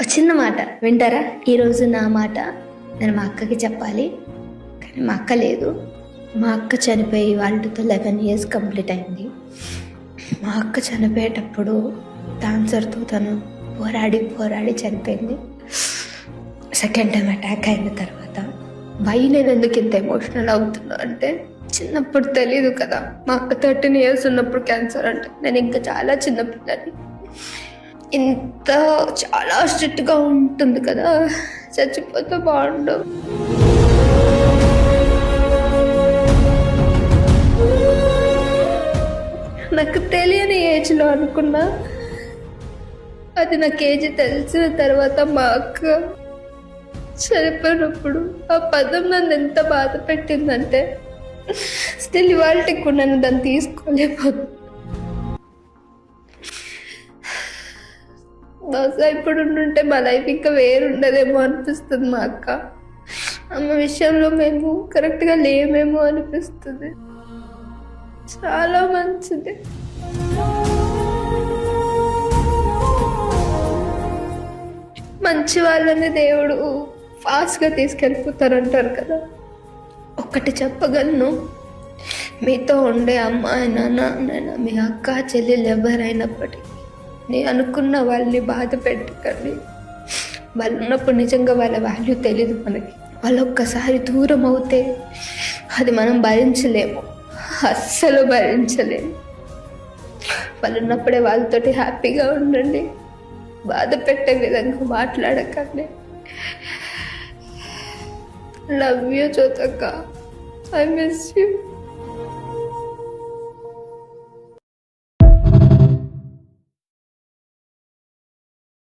ఒక చిన్న మాట వింటారా? ఈరోజు నా మాట నేను మా అక్కకి చెప్పాలి, కానీ మా అక్క లేదు. మా అక్క చనిపోయి వాళ్ళతో 11 years కంప్లీట్ అయింది. మా అక్క చనిపోయేటప్పుడు క్యాన్సర్తో తను పోరాడి చనిపోయింది. సెకండ్ టైం అటాక్ అయిన తర్వాత నేను ఎందుకు ఇంత ఎమోషనల్ అవుతున్నా అంటే, చిన్నప్పుడు తెలీదు కదా. మా అక్క 13 years ఉన్నప్పుడు క్యాన్సర్ అంటే నేను ఇంకా చాలా చిన్నపిల్లని. ఇంత చాలా స్ట్రిక్ట్గా ఉంటుంది కదా, చచ్చిపోతే బాగుండు. నాకు తెలియని ఏజ్లో అనుకున్నా, అది నాకు ఏజ్ తెలిసిన తర్వాత మా అక్క చనిపోయినప్పుడు ఆ పదం నన్ను ఎంత బాధ పెట్టిందంటే స్టిల్ ఇవాళకి కూడా నన్ను దాన్ని తీసుకోలేకపోతుంది. బహుశా ఇప్పుడు ఉంటే మా లైఫ్ ఇంకా వేరుండదేమో అనిపిస్తుంది. మా అక్క అమ్మ విషయంలో మేము కరెక్ట్గా లేమేమో అనిపిస్తుంది. చాలా మంచిది. మంచి వాళ్ళని దేవుడు ఫాస్ట్గా తీసుకెళ్ళిపోతారంటారు కదా. ఒక్కటి చెప్పగలను, మీతో ఉండే అమ్మాయి నాన్న మీ అక్క చెల్లెలు ఎవరైనప్పటికీ నేను అనుకున్న వాళ్ళని బాధ పెట్టకండి. వాళ్ళు ఉన్నప్పుడు నిజంగా వాళ్ళ వాల్యూ తెలీదు మనకి. వాళ్ళు ఒక్కసారి దూరం అవుతే అది మనం భరించలేము, అస్సలు భరించలేము. వాళ్ళు ఉన్నప్పుడే వాళ్ళతోటి హ్యాపీగా ఉండండి, బాధ పెట్టే విధంగా మాట్లాడకండి. Love you జ్యోతక్క, I miss you.